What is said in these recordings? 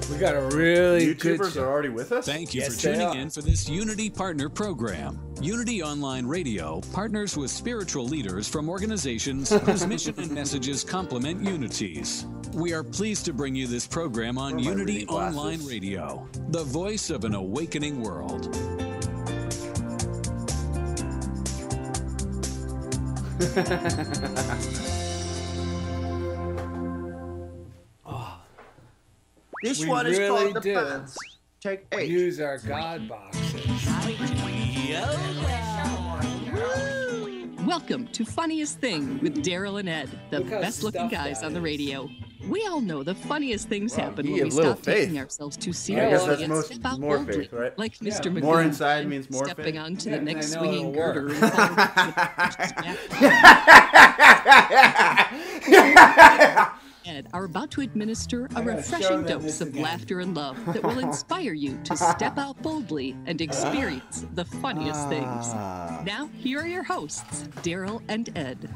We got a really good YouTubers show. are already with us? Thank you Yes, for they tuning are. in for this Unity Partner Program. Unity Online Radio partners with spiritual leaders from organizations whose mission and messages complement Unity's. We are pleased to bring you this program on Where are my Unity reading glasses? Online Radio, the voice of an awakening world. This We one is really called the do. Pants. Take 8. Use our God boxes. Welcome to Funniest Thing with Daryl and Ed, the Look how best-looking stuffed guys that on the is. radio. We all know the funniest things happen you when we have little stop taking faith. ourselves too I guess seriously that's and most step out more boldly, faith, right? like Yeah. Mr. McGoon, More inside means more stepping faith. onto Yeah, the and next I know swinging it'll work. girder and falling Ed are about to administer a gotta show refreshing them dose this of again. laughter and love that will inspire you to step out boldly and experience the funniest things. Now, here are your hosts, Daryl and Ed.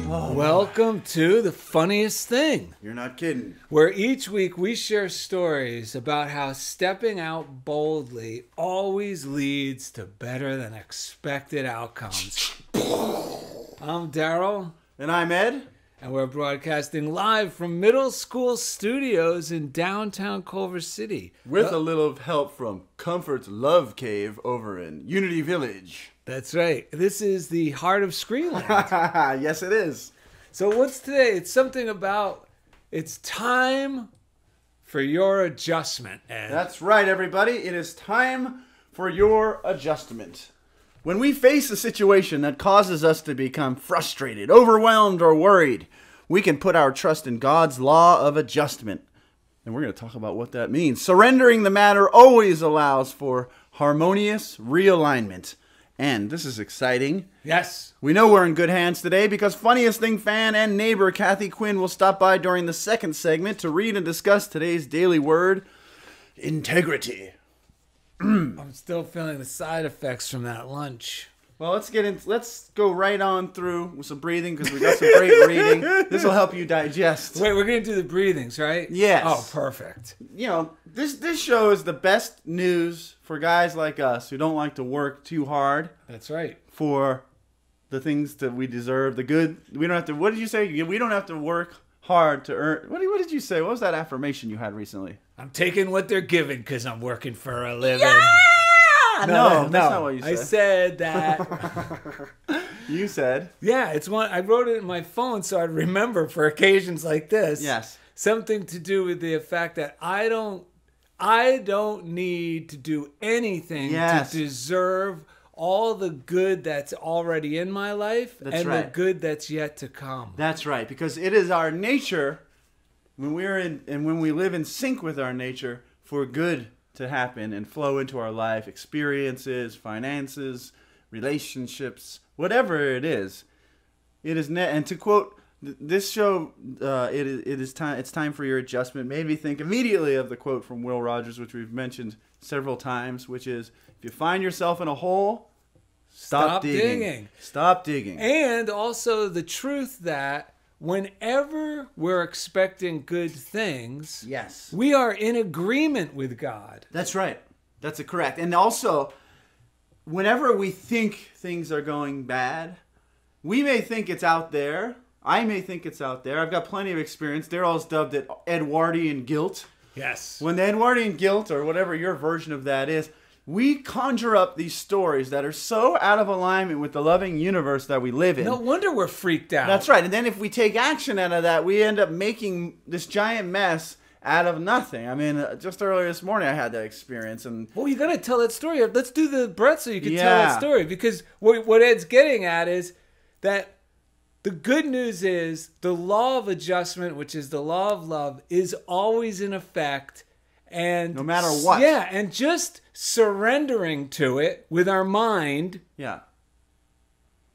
Welcome to The Funniest Thing, You're not kidding. where each week we share stories about how stepping out boldly always leads to better than expected outcomes. I'm Daryl, And I'm Ed. and we're broadcasting live from middle school studios in downtown Culver City. With a little help from Comfort's Love Cave over in Unity Village. That's right. This is the heart of Screenland. Yes, it is. So what's today? It's something about, it's time for your adjustment, Ed. That's right, everybody. It is time for your adjustment. When we face a situation that causes us to become frustrated, overwhelmed, or worried, we can put our trust in God's law of adjustment. And we're going to talk about what that means. Surrendering the matter always allows for harmonious realignment. And this is exciting. Yes. We know we're in good hands today because Funniest Thing fan and neighbor Cathie Quinn will stop by during the second segment to read and discuss today's daily word, integrity. I'm still feeling the side effects from that lunch. Well, let's go right on through with some breathing because we got some great reading. This will help you digest. Wait, we're going to do the breathings, right? Yes. Oh, perfect. You know, this show is the best news for guys like us who don't like to work too hard That's right. for the things that we deserve, the good. We don't have to, what did you say? We don't have to work hard to earn. What did you say? What was that affirmation you had recently? I'm taking what they're giving because I'm working for a living. No, that's not what you said. I said that. You said. Yeah, it's one. I wrote it in my phone so I'd remember for occasions like this. Yes. Something to do with the fact that I don't need to do anything Yes. to deserve all the good that's already in my life That's and right. the good that's yet to come. That's right, because it is our nature when when we live in sync with our nature for good to happen and flow into our life, experiences, finances, relationships, whatever it is. It is and to quote this show, it's time for your adjustment. Made me think immediately of the quote from Will Rogers, which we've mentioned several times, which is, if you find yourself in a hole, stop digging. Stop digging. And also the truth that whenever we're expecting good things, Yes. we are in agreement with God. That's right. That's correct. And also, whenever we think things are going bad, we may think it's out there. I may think it's out there. I've got plenty of experience. Daryl's dubbed it Edwardian guilt. Yes. When the Edwardian guilt, or whatever your version of that is, we conjure up these stories that are so out of alignment with the loving universe that we live in. No wonder we're freaked out. That's right. And then if we take action out of that, we end up making this giant mess out of nothing. I mean, just earlier this morning I had that experience. And Well, you got to tell that story. Let's do the breath so you can tell Yeah. that story. Because what Ed's getting at is that the good news is the law of adjustment, which is the law of love, is always in effect. And no matter what. Yeah, and just surrendering to it with our mind, Yeah.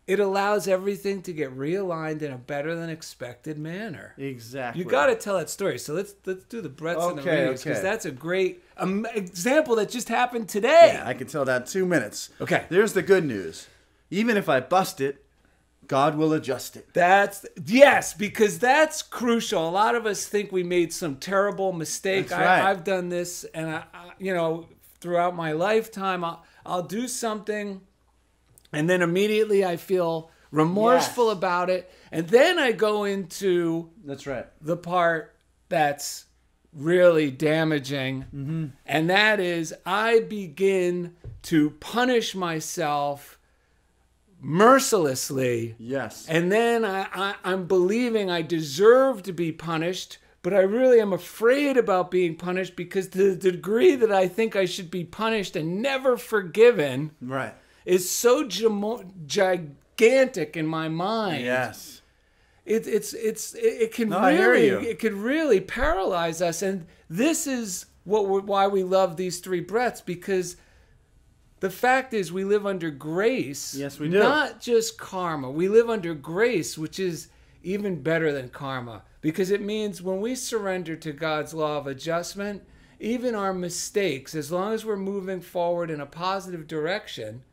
it allows everything to get realigned in a better than expected manner. Exactly. You got to tell that story. So let's do the breaths and the Okay, readings, because okay. that's a great example that just happened today. Yeah, I can tell that in 2 minutes. Okay. There's the good news. Even if I bust it, God will adjust it. Yes, because that's crucial. A lot of us think we made some terrible mistake. That's right. I've done this, and throughout my lifetime, I'll do something, and then immediately I feel remorseful about it, and then I go into That's right. the part that's really damaging, and that is I begin to punish myself mercilessly. Yes. And then I'm believing I deserve to be punished, but I really am afraid about being punished because the degree that I think I should be punished and never forgiven Right. is so gigantic in my mind. Yes. It can No, I hear you. it could really paralyze us, and this is why we love these 3 breaths, because the fact is we live under grace. Yes, we do. Not just karma. We live under grace, which is even better than karma, because it means when we surrender to God's law of adjustment, even our mistakes, as long as we're moving forward in a positive direction,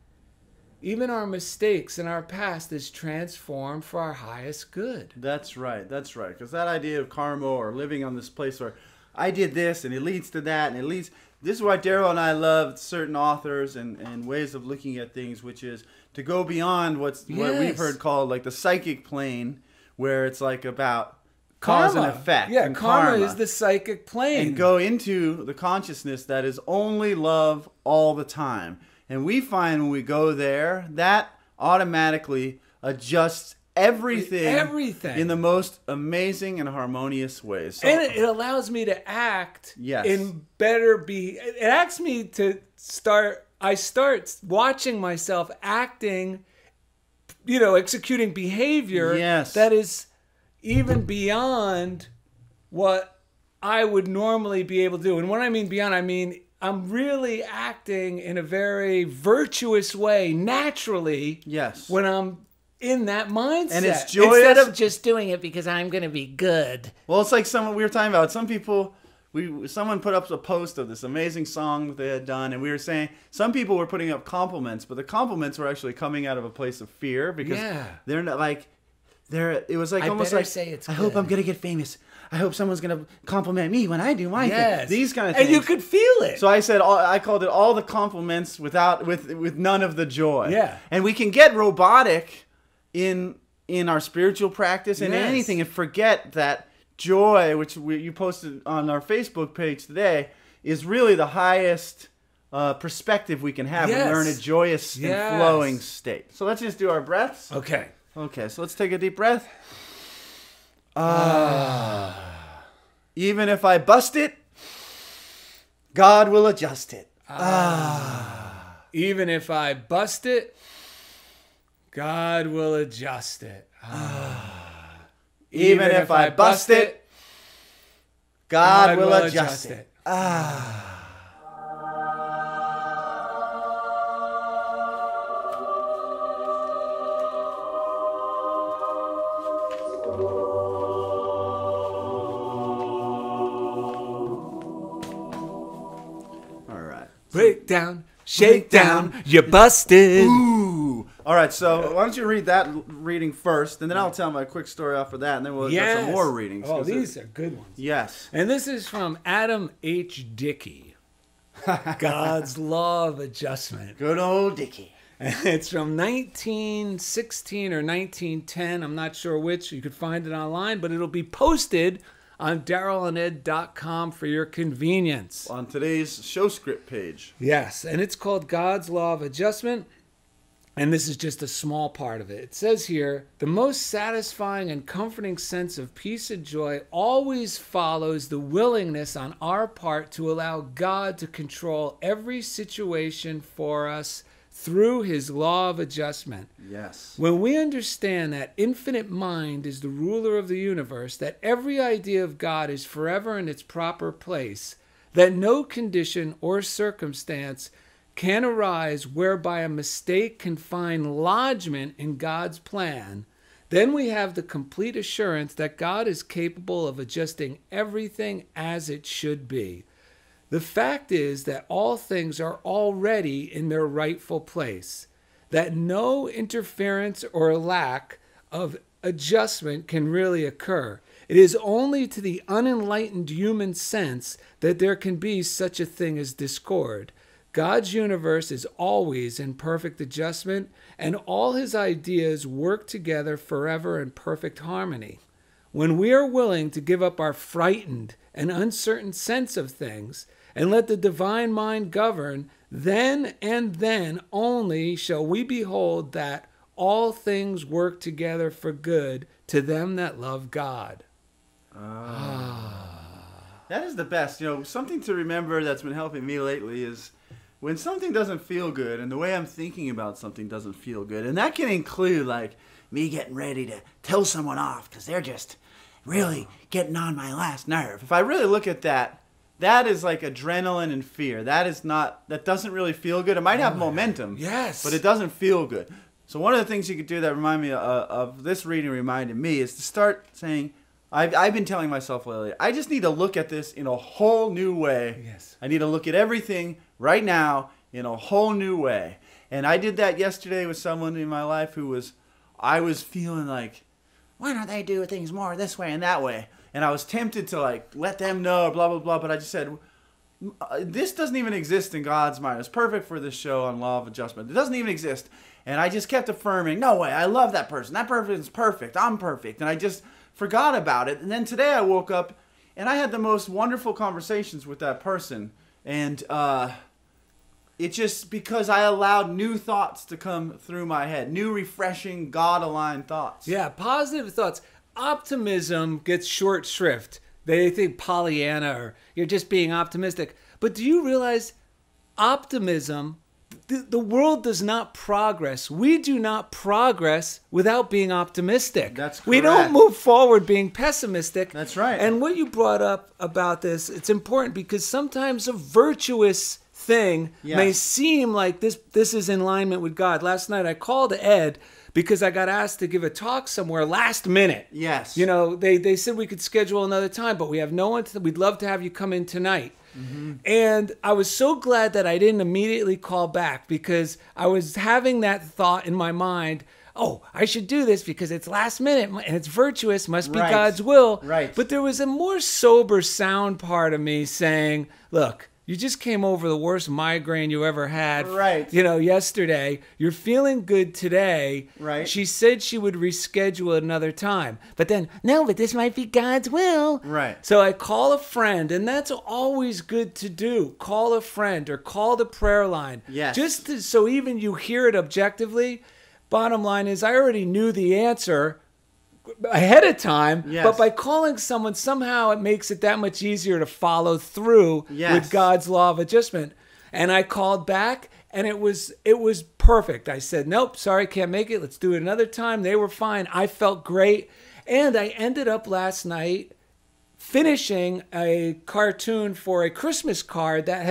even our mistakes in our past is transformed for our highest good. That's right. That's right. Because that idea of karma or living on this place where I did this and it leads to that and it leads... This is why Daryl and I love certain authors and ways of looking at things, which is to go beyond what we've heard called like the psychic plane, where it's like about cause and effect. Yeah, and karma is the psychic plane. And go into the consciousness that is only love all the time. And we find when we go there, that automatically adjusts everything in the most amazing and harmonious ways. So, and it allows me to act Yes. in better it asks me to start watching myself acting, executing behavior that is even beyond what I would normally be able to do. And when I mean beyond, I mean I'm really acting in a very virtuous way, naturally. Yes. When I'm in that mindset. And it's joyous. Instead of just doing it because I'm going to be good. Well, it's like we were talking about. Some people, someone put up a post of this amazing song that they had done, and we were saying some people were putting up compliments, but the compliments were actually coming out of a place of fear because they're not like it was like almost like I hope I'm going to get famous. I hope someone's going to compliment me when I do my thing. These kind of things. And you could feel it. So I said, I called it all the compliments with none of the joy. Yeah. And we can get robotic in our spiritual practice and anything and forget that joy, which you posted on our Facebook page today, is really the highest perspective we can have when we're in a joyous and flowing state. So let's just do our breaths. Okay. Okay, so let's take a deep breath. Even if I bust it, God will adjust it. Even if I bust it, God will adjust it. Even if I bust it, God will adjust it. Break down, shake down, you're busted. Ooh. All right, so why don't you read that reading first, and then I'll tell my quick story off of that, and then we'll get some more readings. Oh, these are good ones. Yes. And this is from Adam H. Dickey, God's Law of Adjustment. Good old Dickey. It's from 1916 or 1910. I'm not sure which. You could find it online, but it'll be posted on DarylAndEd.com for your convenience. On today's show script page. Yes, and it's called God's Law of Adjustment, and this is just a small part of it. It says here, the most satisfying and comforting sense of peace and joy always follows the willingness on our part to allow God to control every situation for us through his law of adjustment. Yes. When we understand that infinite mind is the ruler of the universe, that every idea of God is forever in its proper place, that no condition or circumstance can arise whereby a mistake can find lodgment in God's plan, then we have the complete assurance that God is capable of adjusting everything as it should be. The fact is that all things are already in their rightful place, that no interference or lack of adjustment can really occur. It is only to the unenlightened human sense that there can be such a thing as discord. God's universe is always in perfect adjustment, and all his ideas work together forever in perfect harmony. When we are willing to give up our frightened and uncertain sense of things and let the divine mind govern, then and then only shall we behold that all things work together for good to them that love God. That is the best. You know, something to remember that's been helping me lately is when something doesn't feel good and the way I'm thinking about something doesn't feel good. And that can include like me getting ready to tell someone off because they're just really getting on my last nerve. If I really look at that, that is like adrenaline and fear. That doesn't really feel good. It might have momentum. Yes. But it doesn't feel good. So one of the things you could do that remind me of this reading reminded me is to start saying, I've been telling myself lately, I just need to look at this in a whole new way. Yes. I need to look at everything right now in a whole new way. And I did that yesterday with someone in my life I was feeling like, why don't they do things more this way and that way? And I was tempted to like let them know, blah, blah, blah. But I just said, this doesn't even exist in God's mind. It's perfect for this show on law of adjustment. It doesn't even exist. And I just kept affirming, no way, I love that person. That person is perfect. I'm perfect. And I just forgot about it. And then today I woke up and I had the most wonderful conversations with that person. And it's just because I allowed new thoughts to come through my head, new refreshing God-aligned thoughts. Yeah, positive thoughts. Optimism gets short shrift. They think Pollyanna or you're just being optimistic. But do you realize optimism, the world does not progress. We do not progress without being optimistic. That's correct. We don't move forward being pessimistic. That's right. And what you brought up about this, it's important because sometimes a virtuous thing may seem like this is in alignment with God. Last night I called Ed because I got asked to give a talk somewhere last minute. Yes. You know, they said we could schedule another time, but we have no one. We'd love to have you come in tonight. Mm-hmm. And I was so glad that I didn't immediately call back because I was having that thought in my mind, oh, I should do this because it's last minute and it's virtuous, must be God's will. Right. But there was a more sober, sound part of me saying, look, you just came over the worst migraine you ever had. Right. You know, yesterday. You're feeling good today. Right. She said she would reschedule another time. But then, no, but this might be God's will. Right. So I call a friend, and that's always good to do. Call a friend or call the prayer line. Yes. So even you hear it objectively. Bottom line is I already knew the answer ahead of time, but by calling someone, somehow it makes it that much easier to follow through with God's law of adjustment. And I called back, and it was perfect. I said, nope, sorry, can't make it. Let's do it another time. They were fine. I felt great. And I ended up last night finishing a cartoon for a Christmas card that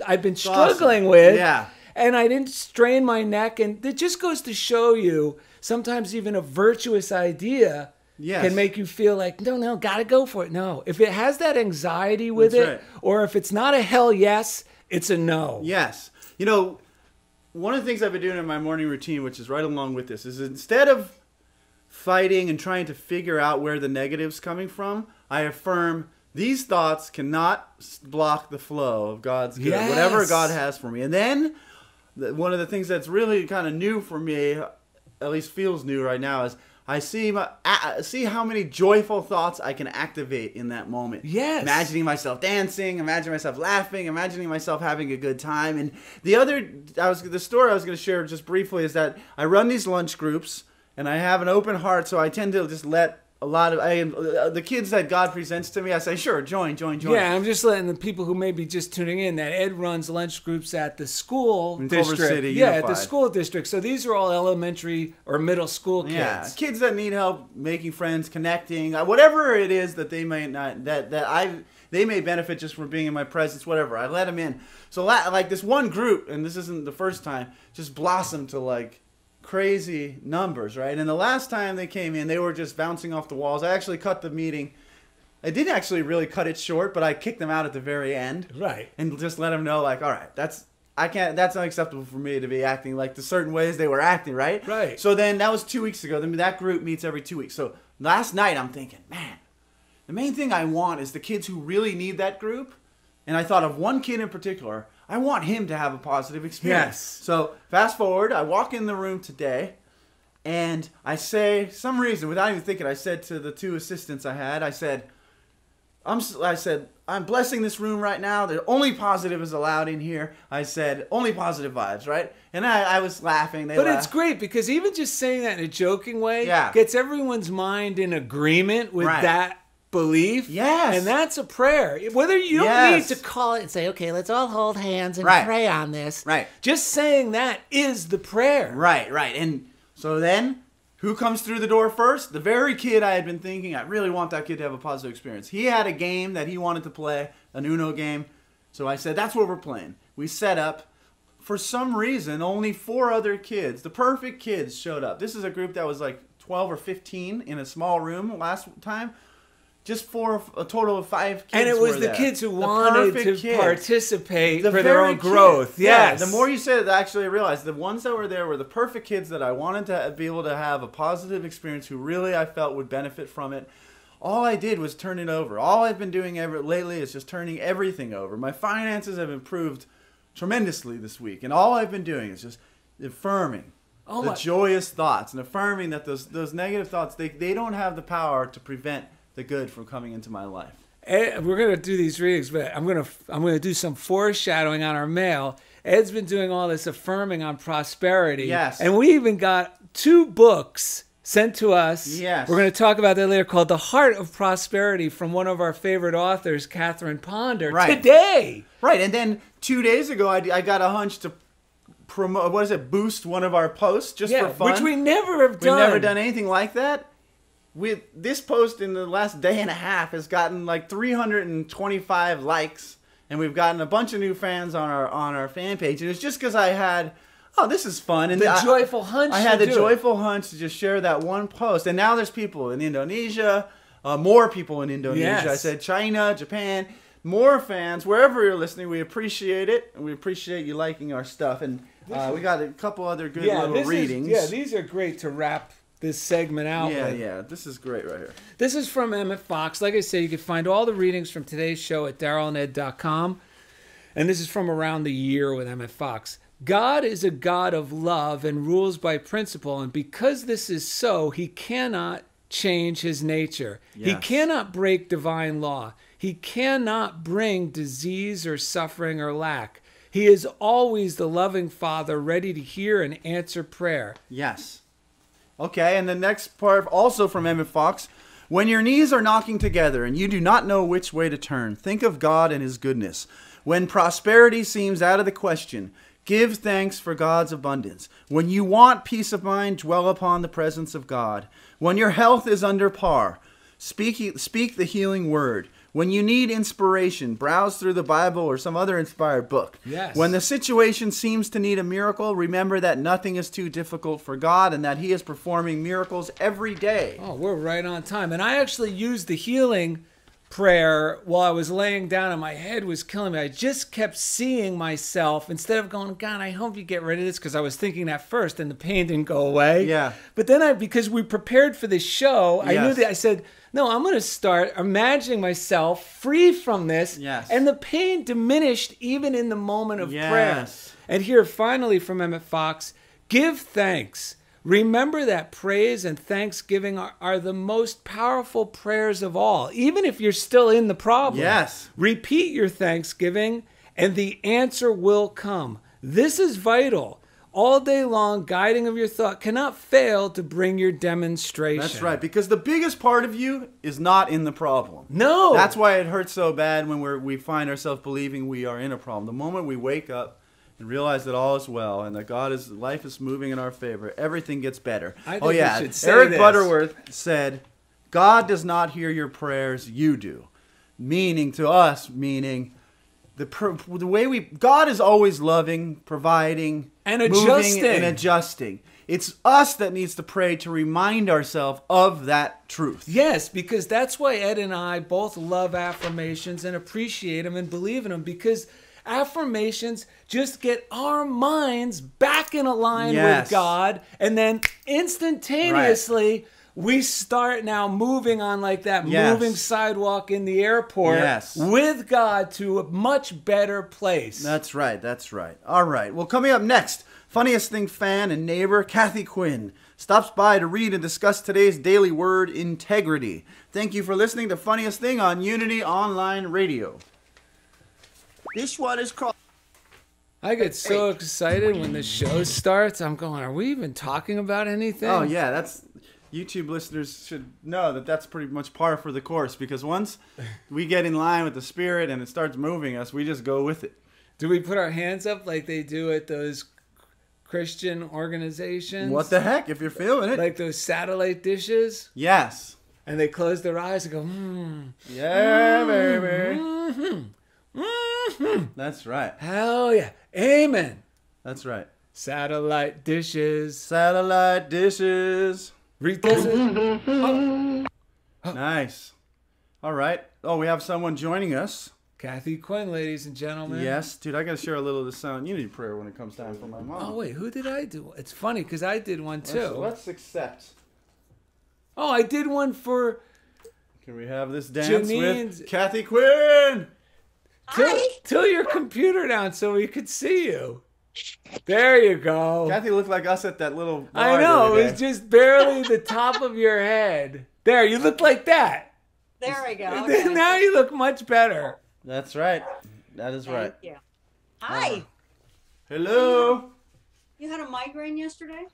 I've been struggling with. Yeah. And I didn't strain my neck. And it just goes to show you, sometimes even a virtuous idea can make you feel like, no, gotta go for it. No, if it has that anxiety with or if it's not a hell yes, it's a no. Yes. You know, one of the things I've been doing in my morning routine, which is right along with this, is instead of fighting and trying to figure out where the negative's coming from, I affirm these thoughts cannot block the flow of God's good, whatever God has for me. And then one of the things that's really kind of new for me, at least feels new right now, is I see how many joyful thoughts I can activate in that moment. Yes. Imagining myself dancing, imagining myself laughing, imagining myself having a good time. And the story I was going to share just briefly is that I run these lunch groups and I have an open heart, so I tend to just let a lot of the kids that God presents to me, I say, sure, join. Yeah, I'm just letting the people who may be just tuning in that Ed runs lunch groups at the school in district. Culver City, yeah, Unified. at the school district. So these are all elementary or middle school kids. Yeah, kids that need help making friends, connecting, whatever it is that they may not they may benefit just from being in my presence, whatever. I let them in. So like this one group, and this isn't the first time, just blossomed to like crazy numbers, right? And the last time they came in, they were just bouncing off the walls. I actually cut the meeting. I didn't actually really cut it short, but I kicked them out at the very end. Right. And just let them know, like, all right, that's I can't. That's unacceptable for me to be acting like the certain ways they were acting, right? Right. So then that was 2 weeks ago. Then that group meets every 2 weeks. So last night I'm thinking, man, the main thing I want is the kids who really need that group. And I thought of one kid in particular. I want him to have a positive experience. Yes. So fast forward, I walk in the room today, and I say, some reason, without even thinking, I said to the 2 assistants I had, I said, I'm blessing this room right now. The only positive is allowed in here. I said, only positive vibes, right? And I was laughing. They But laughed. it's great because even just saying that in a joking way Yeah. gets everyone's mind in agreement with Right. that belief. Yes. And that's a prayer. Whether you don't Yes. need to call it and say, okay, let's all hold hands and Right. pray on this. Right. Just saying that is the prayer. Right. And so then, who comes through the door first? The very kid I had been thinking, I really want that kid to have a positive experience. He had a game that he wanted to play, an Uno game. So I said, that's what we're playing. We set up. For some reason, only 4 other kids, the perfect kids, showed up. This is a group that was like 12 or 15 in a small room last time. Just a total of 5 kids. And it was were the there. kids who The wanted perfect to kids. participate The for their very own growth. kids. Yeah, Yes. the more you said it, actually I realized the ones that were there were the perfect kids that I wanted to be able to have a positive experience, who really I felt would benefit from it. All I did was turn it over. All I've been doing lately is just turning everything over. My finances have improved tremendously this week, and all I've been doing is just affirming the joyous thoughts and affirming that those negative thoughts, they don't have the power to prevent the good from coming into my life. Ed, we're gonna do these readings, but I'm gonna do some foreshadowing on our mail. Ed's been doing all this affirming on prosperity. Yes. And we even got 2 books sent to us. Yes. We're gonna talk about that later, called The Heart of Prosperity from one of our favorite authors, Catherine Ponder. Right. Today. Right, and then 2 days ago, I got a hunch to promote, boost one of our posts just for fun. Which we never have done. We've never done anything like that. This post in the last day and a half has gotten like 325 likes, and we've gotten a bunch of new fans on our fan page. And it's just because I had, this is fun, and The joyful hunch. I had to the do it. joyful hunch to just share that one post, and now there's people in Indonesia, more people in Indonesia. Yes. I said China, Japan, more fans wherever you're listening. We appreciate it, and we appreciate you liking our stuff. And we got a couple other good little readings. These are great to wrap this segment out with. Yeah, this is great right here. This is from Emmett Fox. Like I said, you can find all the readings from today's show at darylanded.com. And this is from Around the Year with Emmett Fox. God is a God of love and rules by principle. And because this is so, he cannot change his nature. Yes. He cannot break divine law. He cannot bring disease or suffering or lack. He is always the loving Father, ready to hear and answer prayer. Yes. Okay, and the next part, also from Emmett Fox. When your knees are knocking together and you do not know which way to turn, think of God and his goodness. When prosperity seems out of the question, give thanks for God's abundance. When you want peace of mind, dwell upon the presence of God. When your health is under par, speak the healing word. When you need inspiration, browse through the Bible or some other inspired book. Yes. When the situation seems to need a miracle, remember that nothing is too difficult for God and that he is performing miracles every day. Oh, we're right on time. And I actually used the healing prayer while I was laying down and my head was killing me. I just kept seeing myself instead of going, God, I hope you get rid of this, because I was thinking that first and the pain didn't go away. Yeah. But then because we prepared for this show, I knew Yes. that I said, no, I'm going to start imagining myself free from this. Yes. And the pain diminished even in the moment of prayer. Yes. And here finally from Emmett Fox, give thanks. Remember that praise and thanksgiving are the most powerful prayers of all, even if you're still in the problem. Yes. Repeat your thanksgiving and the answer will come. This is vital. All day long, guiding of your thought cannot fail to bring your demonstration. That's right, because the biggest part of you is not in the problem. No. That's why it hurts so bad when we find ourselves believing we are in a problem. The moment we wake up and realize that all is well and that life is moving in our favor, everything gets better. I think we should say Eric this. Butterworth said, God does not hear your prayers, you do. Meaning to us, the way God is always loving, providing, And moving, adjusting. and adjusting. It's us that needs to pray to remind ourselves of that truth. Yes, because that's why Ed and I both love affirmations and appreciate them and believe in them, because Affirmations just get our minds back in line Yes. with God, and then instantaneously we start now moving on like that moving sidewalk in the airport with God to a much better place. That's right. That's right. All right. Well, coming up next, Funniest Thing fan and neighbor Cathie Quinn stops by to read and discuss today's daily word, integrity. Thank you for listening to Funniest Thing on Unity Online Radio. This one is called... I get so excited when the show starts. I'm going, are we even talking about anything? Oh, yeah. That's... YouTube listeners should know that that's pretty much par for the course, because once we get in line with the Spirit and it starts moving us, we just go with it. Do we put our hands up like they do at those Christian organizations? What the heck, if you're feeling it. Like those satellite dishes? Yes. And they close their eyes and go, Yeah, baby. mm-hmm. That's right. Hell yeah. Amen. That's right. Satellite dishes. Satellite dishes. Oh. Nice. All right. Oh, we have someone joining us. Cathie Quinn, ladies and gentlemen. Yes. Dude, I got to share a little of the Silent Unity prayer when it comes time for my mom. Oh, wait. Who did I do? It's funny because I did one too. Let's accept. Oh, I did one for... Can we have this dance Janine's... with Cathie Quinn? Tilt your computer down so we could see you. There you go. Kathy looked like us at that little bar. I know. It was just barely the top of your head. There, you look like that. There we go. Okay. Now you look much better. That's right. That is right. Thank you. Hi. Hello. You had a migraine yesterday?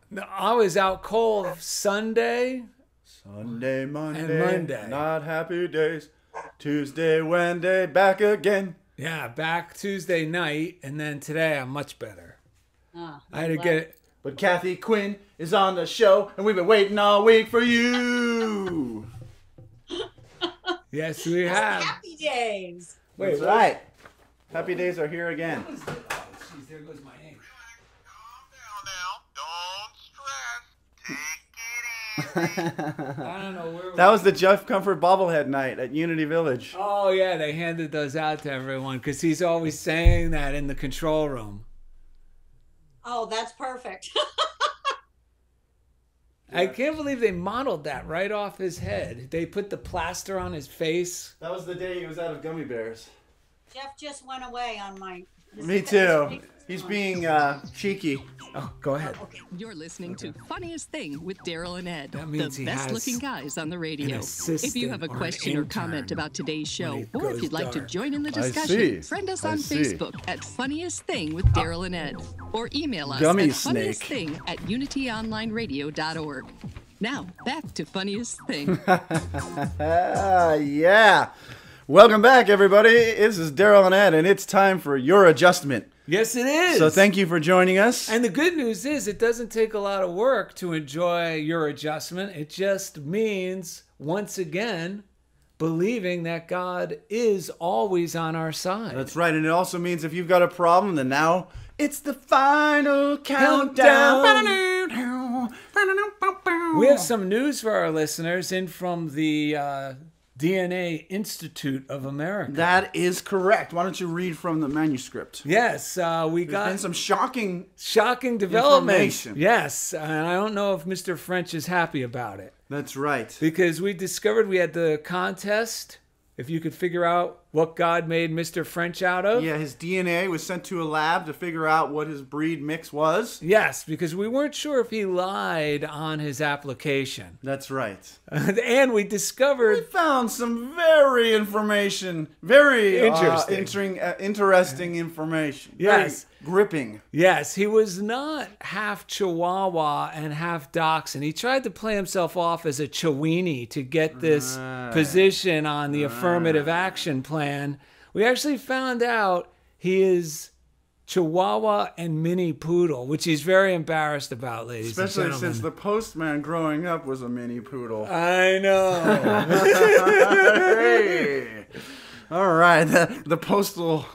No, I was out cold Sunday. Sunday, Monday, and Monday. Not happy days. Tuesday, Wednesday, back again. Yeah, back Tuesday night, and then today I'm much better. Oh, I had to get it. But Cathie Quinn is on the show, and we've been waiting all week for you. Yes, we have. Happy days. Wait, that's right. Happy days are here again. Oh, jeez, there goes my ink. Calm down, don't stress. Take it easy. I don't know where. That was the Jeff Comfort bobblehead night at Unity Village. Oh yeah, they handed those out to everyone because he's always saying that in the control room. Oh, that's perfect. I can't believe they modeled that right off his head. They put the plaster on his face. That was the day he was out of gummy bears. Jeff just went away on my... Me too. He's being cheeky. Oh, go ahead. Okay. You're listening to Funniest Thing with Daryl and Ed, That means the he best has looking guys on the radio. an If you have a assistant or an question or intern comment about today's show, when it or if goes you'd like to dark. join in the I discussion, see. friend us I on see. Facebook at Funniest Thing with Daryl and Ed, or email us Gummy at snake. funniestthing@unityonlineradio.org. Now, back to Funniest Thing. Yeah. Welcome back, everybody. This is Daryl and Ed, and it's time for your adjustment. Yes, it is. So thank you for joining us. And the good news is it doesn't take a lot of work to enjoy your adjustment. It just means, once again, believing that God is always on our side. That's right, and it also means if you've got a problem, then now it's the final countdown. We have some news for our listeners in from the DNA Institute of America. That is correct. Why don't you read from the manuscript? Yes, we There's got been some shocking developments. information. Yes, and I don't know if Mr. French is happy about it. That's right. Because we discovered we had the contest, if you could figure out what God made Mr. French out of. Yeah, his DNA was sent to a lab to figure out what his breed mix was. Yes, because we weren't sure if he lied on his application. That's right. And we We discovered... found some very interesting information. Yes. Very gripping. Yes, he was not half Chihuahua and half Dachshund. He tried to play himself off as a Chiweenie to get this position on the affirmative action plan. We actually found out he is Chihuahua and Mini Poodle, which he's very embarrassed about, ladies Especially and gentlemen. since the postman growing up was a mini poodle. I know. Hey. All right, the postal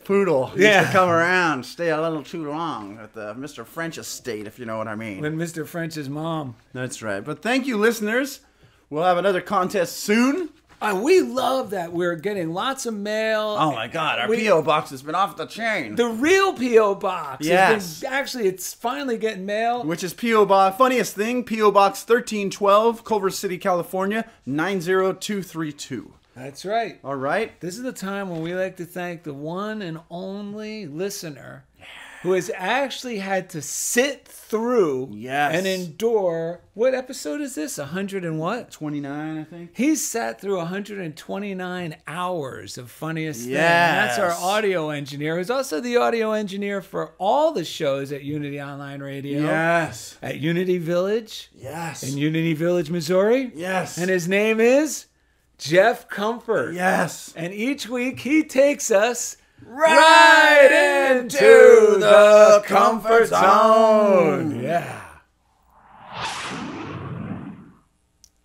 poodle used to come around, stay a little too long at the Mr. French estate, if you know what I mean. When Mr. French's mom. That's right. But thank you, listeners. We'll have another contest soon. We love that. We're getting lots of mail. Oh my God, our P.O. box has been off the chain. The real P.O. box. Yes. Actually, it's finally getting mail. Which is P.O. Box, funniest thing, P.O. Box 1312, Culver City, California, 90232. That's right. All right. This is the time when we like to thank the one and only listener who has actually had to sit through and endure. What episode is this? 100 and what? 29, I think. He's sat through 129 hours of funniest thing. Yes. That's our audio engineer, who's also the audio engineer for all the shows at Unity Online Radio. Yes. At Unity Village. Yes. In Unity Village, Missouri. Yes. And his name is Jeff Comfort. Yes. And each week he takes us right into the comfort zone. Yeah.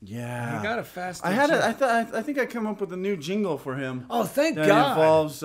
Yeah. You got a fast. I think I come up with a new jingle for him. Oh, thank that God. Involves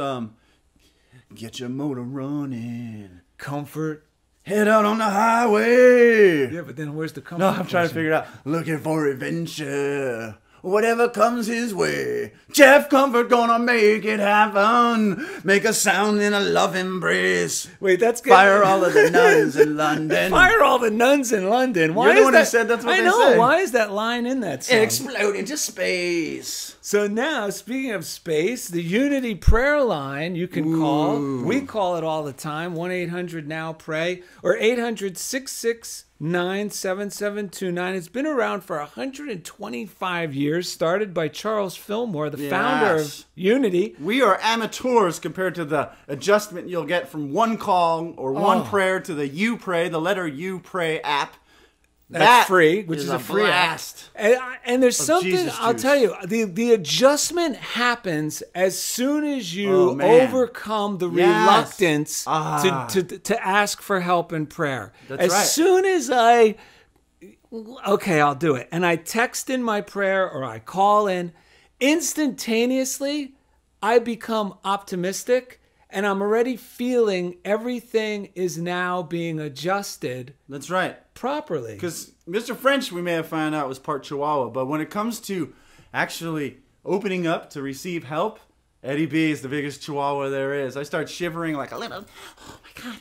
get your motor running. Comfort. Head out on the highway. Yeah, but then where's the comfort? No, I'm trying to figure it out. Looking for adventure. Whatever comes his way, Jeff Comfort gonna make it happen. Make a sound in a love embrace. Wait, that's good. Fire all of the nuns in London. Fire all the nuns in London. Why You're the is one that? who said that's what I they know. say. Why is that line in that song? Explode into space. So now, speaking of space, the Unity prayer line you can call. We call it all the time. 1-800-NOW-PRAY or 800-669-7729. It's been around for 125 years. Started by Charles Fillmore, the founder of Unity. We are amateurs compared to the adjustment you'll get from one call or one prayer to the You Pray, the letter You Pray app. That's free, which is a free blast. And there's something, Jesus I'll juice. tell you, the adjustment happens as soon as you overcome the reluctance to ask for help in prayer. That's right. As soon as okay, I'll do it. And I text in my prayer or I call in, instantaneously, I become optimistic. And I'm already feeling everything is now being adjusted. That's right. Properly. Because Mr. French, we may have found out, was part Chihuahua. But when it comes to actually opening up to receive help, Eddie B is the biggest Chihuahua there is. I start shivering like a little, oh my God,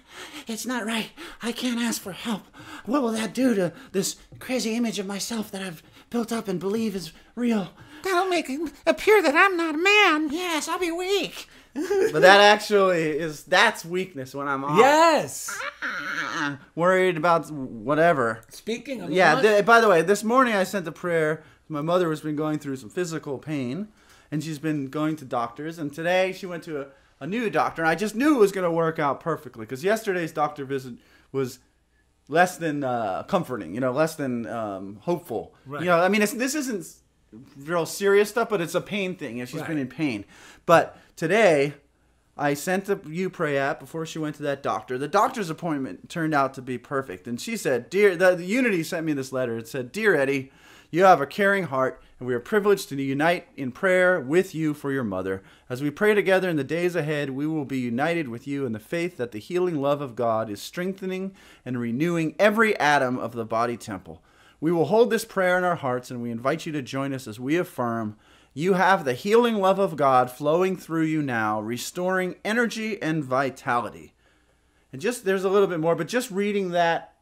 it's not right. I can't ask for help. What will that do to this crazy image of myself that I've built up and believe is real? That'll make it appear that I'm not a man. Yes, I'll be weak. But that actually that's weakness when I'm off. Yes. Worried about whatever. Speaking of by the way, this morning I sent a prayer. My mother has been going through some physical pain, and she's been going to doctors. And today she went to a new doctor. And I just knew it was going to work out perfectly because yesterday's doctor visit was less than comforting. Less than hopeful. Right. I mean, this isn't real serious stuff, but it's a pain thing, and she's been in pain. But today, I sent the You Pray app before she went to that doctor. The doctor's appointment turned out to be perfect, and she said, the Unity sent me this letter. It said, "Dear Eddie, you have a caring heart, and we are privileged to unite in prayer with you for your mother. As we pray together in the days ahead, we will be united with you in the faith that the healing love of God is strengthening and renewing every atom of the body temple. We will hold this prayer in our hearts, and we invite you to join us as we affirm, you have the healing love of God flowing through you now, restoring energy and vitality." And there's a little bit more, but just reading that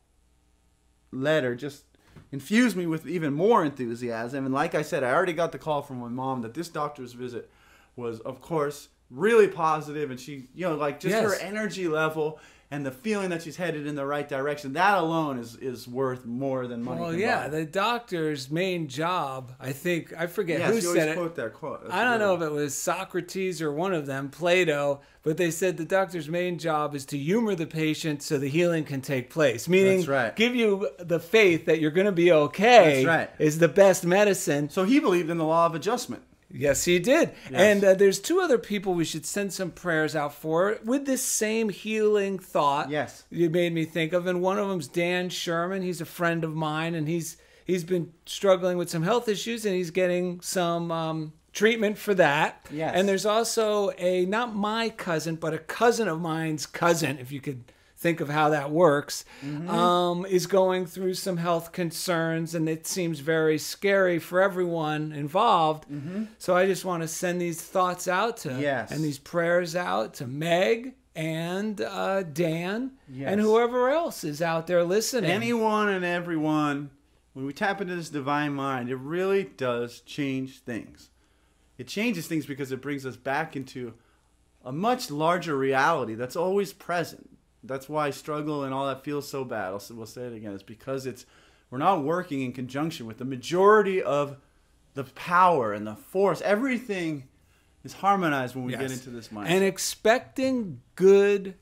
letter just infused me with even more enthusiasm. And like I said, I already got the call from my mom that this doctor's visit was, of course, really positive, and she, her energy level and the feeling that she's headed in the right direction, that alone is worth more than money. Well, can yeah, buy. the doctor's main job, I forget Yes, who you said always it. quote that quote. That's I don't know good. if it was Socrates or one of them, Plato, but they said the doctor's main job is to humor the patient so the healing can take place. Meaning, That's right. give you the faith that you're going to be okay. That's right. Is the best medicine. So he believed in the law of adjustment. Yes, he did. Yes. And there's two other people we should send some prayers out for with this same healing thought. Yes. You made me think of. And one of them's Dan Sherman. He's a friend of mine, and he's been struggling with some health issues, and he's getting some treatment for that. Yes. And there's also not my cousin, but a cousin of mine's cousin, if you could think of how that works, is going through some health concerns, and it seems very scary for everyone involved. So I just want to send these thoughts out to, and these prayers out to Meg and Dan and whoever else is out there listening. Anyone and everyone, when we tap into this divine mind, it really does change things. It changes things because it brings us back into a much larger reality that's always present. That's why struggle and all that feels so bad. We'll say it again. It's because we're not working in conjunction with the majority of the power and the force. Everything is harmonized when we get into this mindset. And expecting good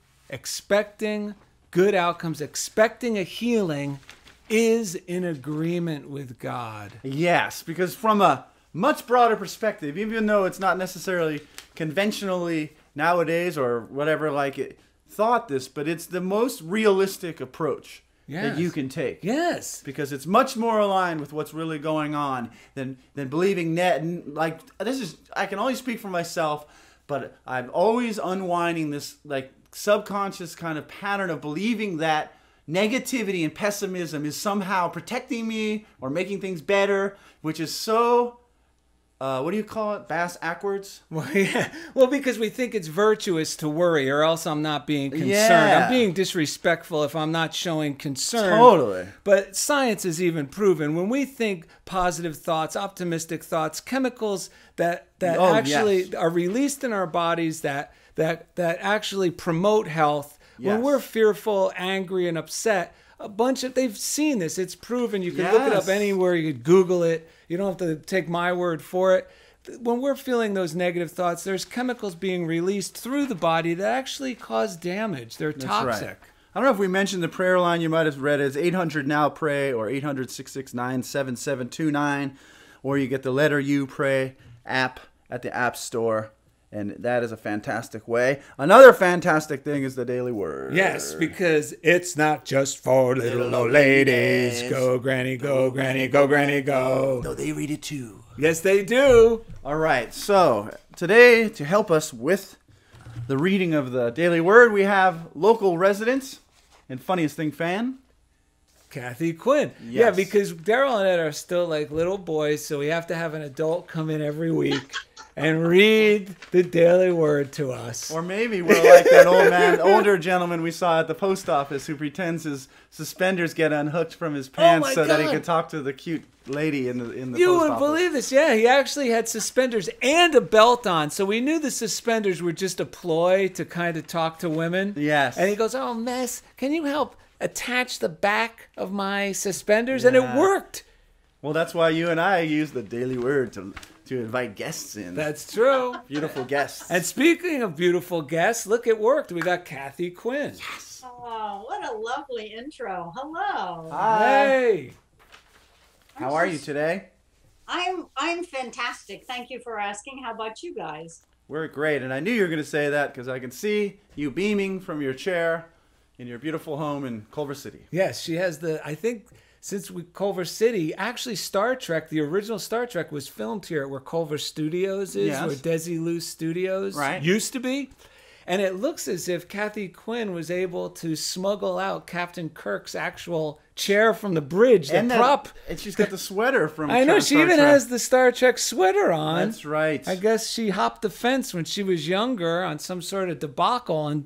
outcomes, expecting a healing is in agreement with God. Yes, because from a much broader perspective, even though it's not necessarily conventionally nowadays or whatever like it thought this, but it's the most realistic approach that you can take. Yes. Because it's much more aligned with what's really going on than believing like this is, I can only speak for myself, but I'm always unwinding this like subconscious kind of pattern of believing that negativity and pessimism is somehow protecting me or making things better, which is so what do you call it? Bass-ackwards? Well, yeah. Well, because we think it's virtuous to worry, or else I'm not being concerned. Yeah. I'm being disrespectful if I'm not showing concern. Totally. But science has even proven when we think positive thoughts, optimistic thoughts, chemicals that actually are released in our bodies that actually promote health. When we're fearful, angry, and upset, they've seen this. It's proven. You can look it up anywhere. You could Google it. You don't have to take my word for it. When we're feeling those negative thoughts, there's chemicals being released through the body that actually cause damage. They're toxic. Right. I don't know if we mentioned the prayer line. You might have read it as 800-NOW-PRAY or 800-669-7729, or you get the letter U Pray app at the App Store. And that is a fantastic way. Another fantastic thing is the Daily Word. Yes, because it's not just for little old ladies. Go, Granny, go, Granny, go, Granny, go. No, they read it too. Yes, they do. All right, so today, to help us with the reading of the Daily Word, we have local residents and Funniest Thing fan, Cathie Quinn. Yes. Yeah, because Daryl and Ed are still like little boys, so we have to have an adult come in every week and read the Daily Word to us. Or maybe we're like that older gentleman we saw at the post office who pretends his suspenders get unhooked from his pants so that he can talk to the cute lady in the post office. You wouldn't believe this. Yeah, he actually had suspenders and a belt on, so we knew the suspenders were just a ploy to kind of talk to women. Yes. And he goes, "Oh, miss, can you help attach the back of my suspenders?" And it worked. Well, that's why you and I use the Daily Word to invite guests in. That's true. Beautiful guests. And speaking of beautiful guests, look, it worked. We got Cathie Quinn. Yes. Oh, what a lovely intro. Hello. Hi. Hey. How are you today? I'm fantastic. Thank you for asking. How about you guys? We're great. And I knew you were going to say that because I can see you beaming from your chair in your beautiful home in Culver City. Yes, she has I think since Culver City, actually Star Trek, the original Star Trek was filmed here at where Culver Studios is, where Desilu Studios used to be. And it looks as if Cathie Quinn was able to smuggle out Captain Kirk's actual chair from the bridge, prop. And she's got the sweater from I know, she even has the Star Trek sweater on. That's right. I guess she hopped the fence when she was younger on some sort of debacle and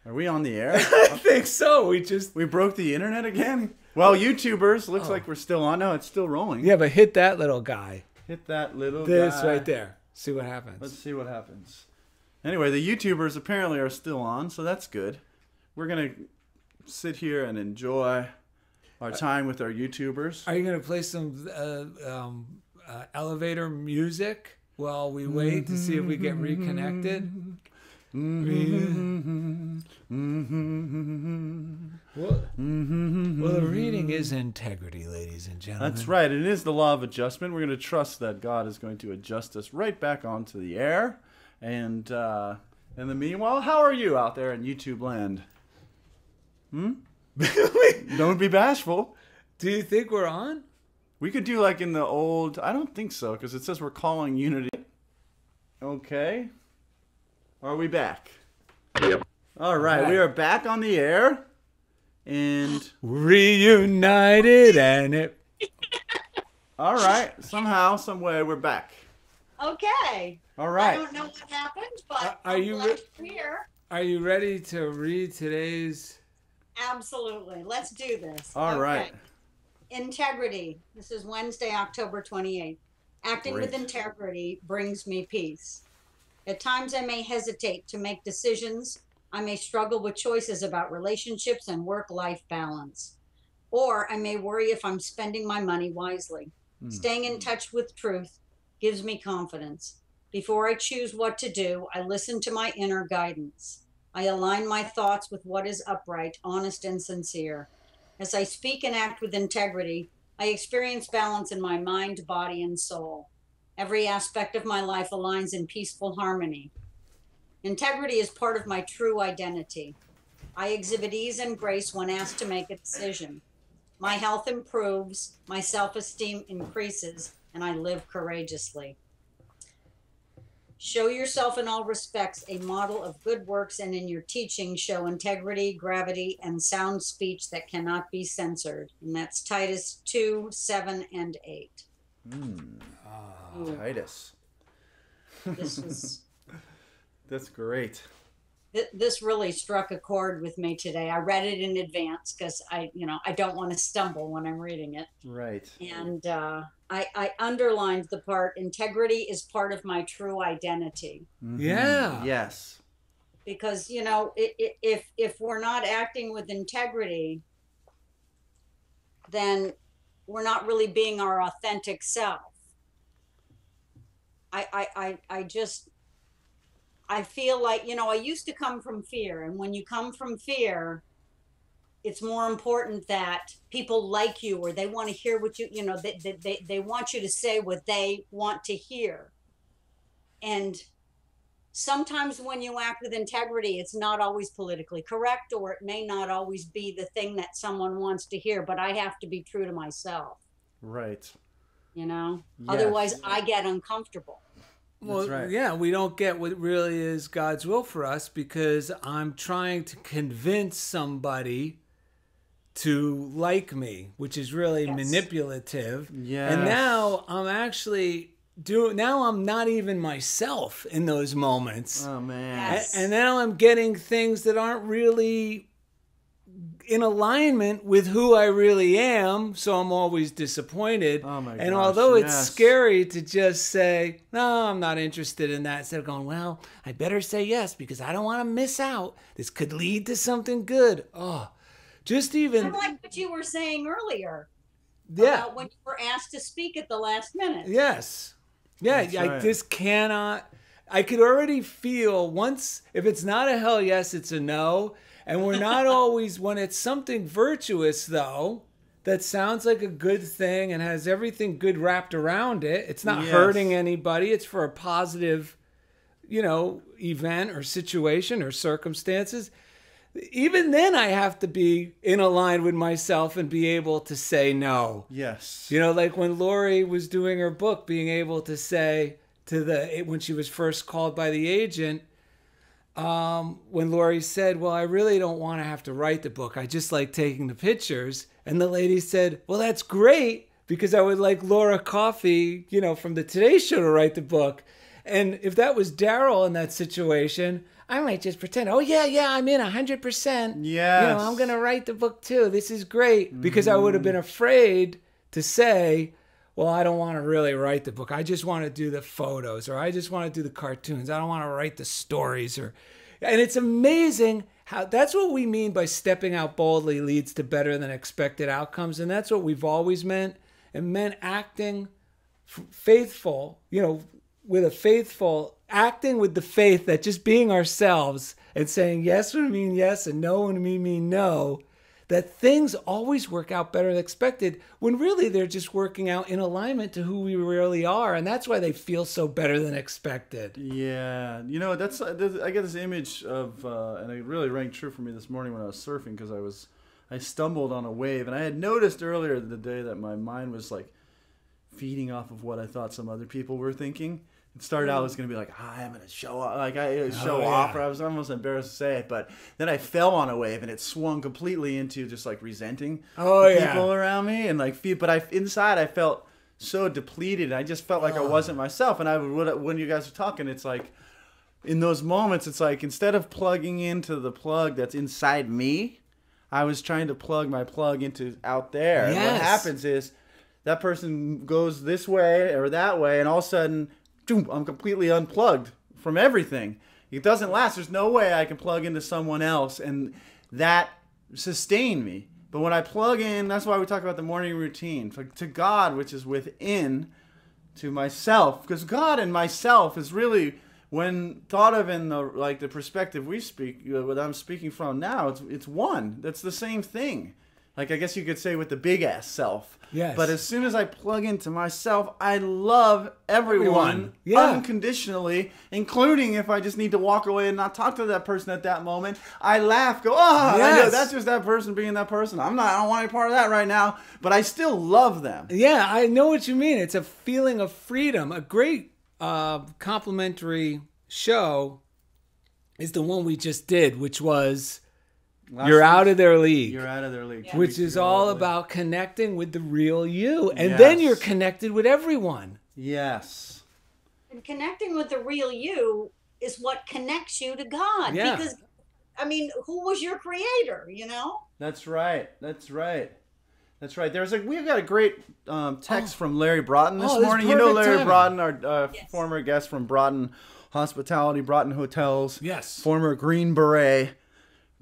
Are we on the air? I think so. We broke the internet again? Well, YouTubers, looks like we're still on. No, it's still rolling. Yeah, but hit that little guy. Hit that little This guy. right there. See what happens. Let's see what happens. Anyway, the YouTubers apparently are still on, so that's good. We're going to sit here and enjoy our time with our YouTubers. Are you going to play some elevator music while we wait to see if we get reconnected? Well, the reading is integrity, ladies and gentlemen. That's right. It is the law of adjustment. We're going to trust that God is going to adjust us right back onto the air. And in the meanwhile, how are you out there in YouTube land? Don't be bashful. Do you think we're on? We could do like in the old... I don't think so, because it says we're calling Unity. Okay. Are we back? Yep. All right, we are back on the air. And reunited and it. All right, somehow, some way, we're back. Okay. All right. I don't know what happened, but Are you glad you're here. Are you ready to read today's? Absolutely. Let's do this. All right. Integrity. This is Wednesday, October 28th. Acting with integrity brings me peace. At times I may hesitate to make decisions. I may struggle with choices about relationships and work-life balance. Or I may worry if I'm spending my money wisely. Staying in touch with truth gives me confidence. Before I choose what to do, I listen to my inner guidance. I align my thoughts with what is upright, honest, and sincere. As I speak and act with integrity, I experience balance in my mind, body, and soul. Every aspect of my life aligns in peaceful harmony. Integrity is part of my true identity. I exhibit ease and grace when asked to make a decision. My health improves, my self-esteem increases, and I live courageously. Show yourself in all respects a model of good works, and in your teaching show integrity, gravity, and sound speech that cannot be censored. And that's Titus 2, 7, and 8. Titus. This was... That's great. This really struck a chord with me today. I read it in advance because I don't want to stumble when I'm reading it. Right. And I underlined the part, integrity is part of my true identity. Yeah. Yes. Because, if we're not acting with integrity, then we're not really being our authentic self. I feel like, I used to come from fear. And when you come from fear, it's more important that people like you, or they want to hear what they want you to say what they want to hear. And sometimes when you act with integrity, it's not always politically correct, or it may not always be the thing that someone wants to hear, but I have to be true to myself. Right. Yes. Otherwise I get uncomfortable. Well, right. Yeah, we don't get what really is God's will for us because I'm trying to convince somebody to like me, which is really manipulative. Yeah. And now I'm actually now I'm not even myself in those moments. Oh, man. Yes. And now I'm getting things that aren't really in alignment with who I really am, so I'm always disappointed. Oh my and gosh, although it's scary to just say, no, I'm not interested in that, instead of going, well, I better say yes because I don't want to miss out. This could lead to something good. Oh, just even... Kind of like what you were saying earlier. Yeah. About when you were asked to speak at the last minute. Yes. Yeah, I just cannot... I could already feel once, if it's not a hell yes, it's a no. And we're not always, when it's something virtuous, though, that sounds like a good thing and has everything good wrapped around it. It's not hurting anybody. It's for a positive, event or situation or circumstances. Even then, I have to be in line with myself and be able to say no. Yes. Like when Lori was doing her book, being able to say when she was first called by the agent, when Lori said, well, I really don't want to have to write the book. I just like taking the pictures. And the lady said, well, that's great because I would like Laura Coffey, from the Today Show to write the book. And if that was Daryl in that situation, I might just pretend, oh, yeah, I'm in 100%. Yes. I'm going to write the book too. This is great. Because I would have been afraid to say, well, I don't want to really write the book. I just want to do the photos, or I just want to do the cartoons. I don't want to write the stories. And it's amazing how that's what we mean by stepping out boldly leads to better than expected outcomes. And that's what we've always meant. And meant acting faithful, with a faithful, acting with the faith that just being ourselves and saying yes would mean yes and no would mean no. That things always work out better than expected when really they're just working out in alignment to who we really are. And that's why they feel so better than expected. Yeah. I get this image of, and it really rang true for me this morning when I was surfing because I stumbled on a wave. And I had noticed earlier in the day that my mind was like feeding off of what I thought some other people were thinking. It started out, I was going to be like, I'm going to show off. Like, off. Or I was almost embarrassed to say it. But then I fell on a wave, and it swung completely into just, like, resenting people around me. And, like, inside, I felt so depleted. I just felt like I wasn't myself. And when you guys are talking, it's like, in those moments, it's like, instead of plugging into the plug that's inside me, I was trying to plug my plug into out there. Yes. And what happens is that person goes this way or that way, and all of a sudden, I'm completely unplugged from everything. It doesn't last. There's no way I can plug into someone else and that sustain me. But when I plug in, that's why we talk about the morning routine. To God, which is within, to myself. Because God and myself is really, when thought of in the perspective we speak, what I'm speaking from now, it's one. That's the same thing. Like, I guess you could say with the big ass self. Yes. But as soon as I plug into myself, I love everyone unconditionally, including if I just need to walk away and not talk to that person at that moment. I laugh, go, I know that's just that person being that person. I don't want any part of that right now, but I still love them. Yeah, I know what you mean. It's a feeling of freedom. A great complimentary show is the one we just did, which was You're Out of Their League. You're Out of Their League. Yeah. Which is all about connecting with the real you. And then you're connected with everyone. Yes. And connecting with the real you is what connects you to God. Yeah. Because, I mean, who was your creator, you know? That's right. That's right. That's right. We've got a great text from Larry Broughton this morning. You know Larry Broughton, our former guest from Broughton Hospitality, Broughton Hotels. Yes. Former Green Beret.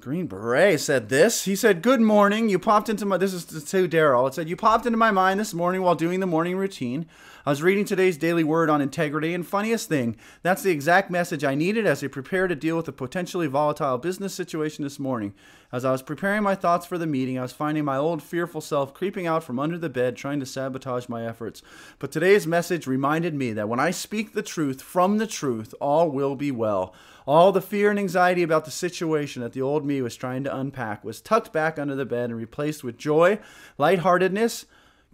Green Beret said this. He said, "Good morning. You popped into my..." This is to Daryl. It said, "You popped into my mind this morning while doing the morning routine. I was reading today's daily word on integrity, and funniest thing, that's the exact message I needed as I prepare to deal with a potentially volatile business situation this morning. As I was preparing my thoughts for the meeting, I was finding my old fearful self creeping out from under the bed, trying to sabotage my efforts. But today's message reminded me that when I speak the truth from the truth, all will be well. All the fear and anxiety about the situation that the old me was trying to unpack was tucked back under the bed and replaced with joy, lightheartedness,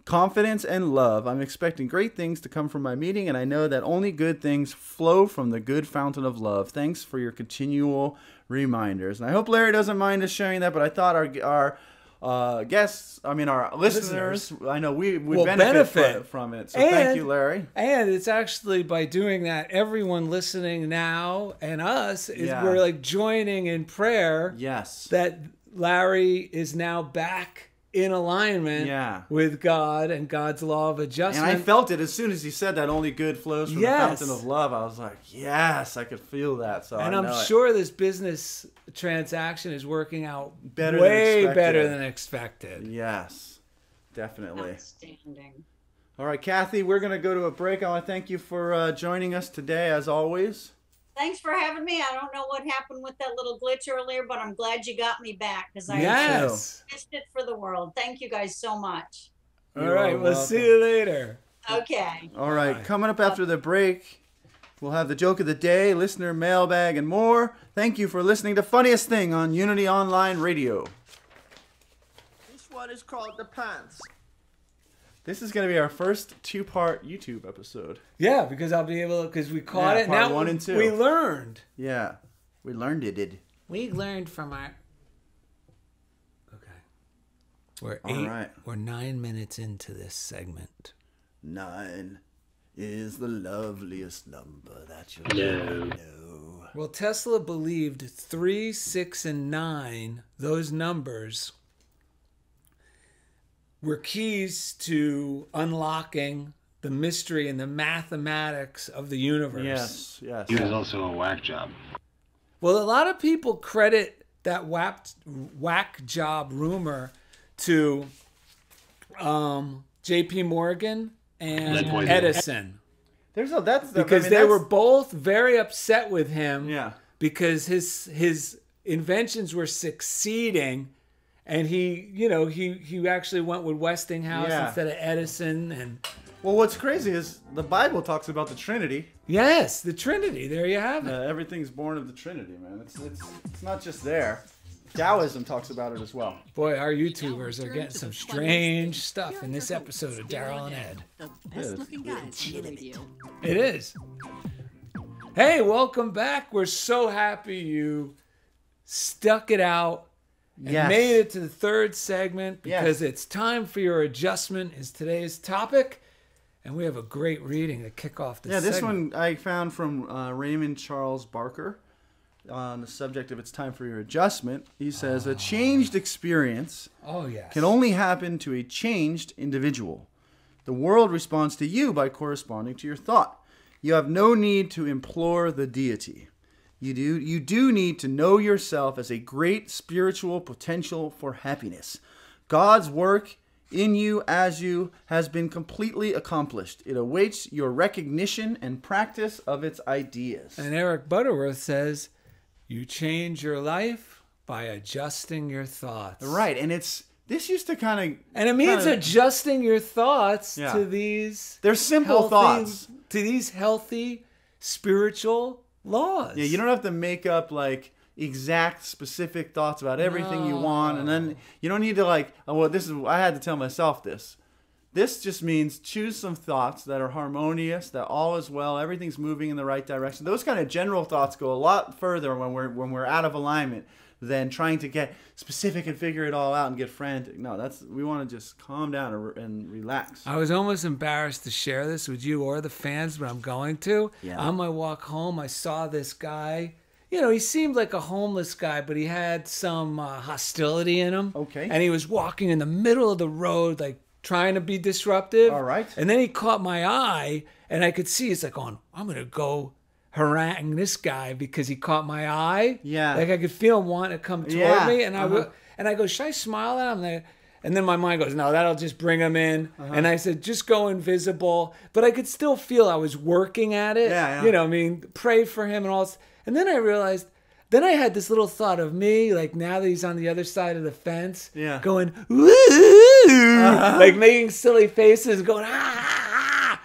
confidence, and love. I'm expecting great things to come from my meeting, and I know that only good things flow from the good fountain of love. Thanks for your continual reminders." And I hope Larry doesn't mind us sharing that, but I thought our guests, our listeners, I know we would benefit from it. So thank you, Larry. And it's actually by doing that, everyone listening now and us, we're like joining in prayer. Yes. That Larry is now back in alignment with God and God's law of adjustment. And I felt it as soon as he said that only good flows from the fountain of love. I was like, yes, I could feel that. So I'm sure this business transaction is working out way better than expected. Yes, definitely. Outstanding. All right, Cathie, we're going to go to a break. I want to thank you for joining us today, as always. Thanks for having me. I don't know what happened with that little glitch earlier, but I'm glad you got me back because I missed it for the world. Thank you guys so much. All right, we'll see you later. Okay. All right, coming up after the break, we'll have the joke of the day, listener mailbag, and more. Thank you for listening to Funniest Thing on Unity Online Radio. This one is called The Pants. This is going to be our first 2-part YouTube episode. Yeah, because I'll be able to, because we caught it. Part now 1 and 2. We learned. Yeah, we learned it. We learned from our... Okay. We're 9 minutes into this segment. 9 is the loveliest number that you'll ever know. Well, Tesla believed 3, 6, and 9, those numbers, were keys to unlocking the mystery and the mathematics of the universe. Yes, yes. He was also a whack job. Well, a lot of people credit that whack job rumor to J.P. Morgan and Edison. Because they were both very upset with him because his inventions were succeeding. And he actually went with Westinghouse instead of Edison. And well, what's crazy is the Bible talks about the Trinity. Yes, the Trinity. There you have it. Everything's born of the Trinity, man. It's not just there. Taoism talks about it as well. Boy, our YouTubers are getting some strange stuff in this episode of Daryl and Ed. The best looking guys on the radio. It is. Hey, welcome back. We're so happy you stuck it out and made it to the third segment because it's time for your adjustment is today's topic. And we have a great reading to kick off this segment. This one I found from Raymond Charles Barker on the subject of it's time for your adjustment. He says, a changed experience can only happen to a changed individual. The world responds to you by corresponding to your thought. You have no need to implore the deity. You do need to know yourself as a great spiritual potential for happiness. God's work in you as you has been completely accomplished. It awaits your recognition and practice of its ideas. And Eric Butterworth says, you change your life by adjusting your thoughts. Right, and this used to kind of... And it means adjusting your thoughts to these... They're simple thoughts. To these healthy spiritual laws. Yeah, you don't have to make up like exact specific thoughts about everything you want, and then you don't need to like, oh well, this is, I had to tell myself this. This just means choose some thoughts that are harmonious, that all is well, everything's moving in the right direction. Those kind of general thoughts go a lot further when we're out of alignment than trying to get specific and figure it all out and get frantic. No, we want to just calm down and relax. I was almost embarrassed to share this with you or the fans, but I'm going to. Yeah. On my walk home, I saw this guy. You know, he seemed like a homeless guy, but he had some hostility in him. Okay. And he was walking in the middle of the road, like trying to be disruptive. All right. And then he caught my eye, and I could see, it's like, I'm going to go harangue this guy because he caught my eye. Yeah. Like I could feel him wanting to come toward me. And I go, should I smile at him? And then my mind goes, no, that'll just bring him in. And I said, just go invisible. But I could still feel I was working at it. Yeah. You know, I mean, pray for him and all this. And then I realized, then I had this little thought of me, like now that he's on the other side of the fence, going, woo, like making silly faces, going, ah.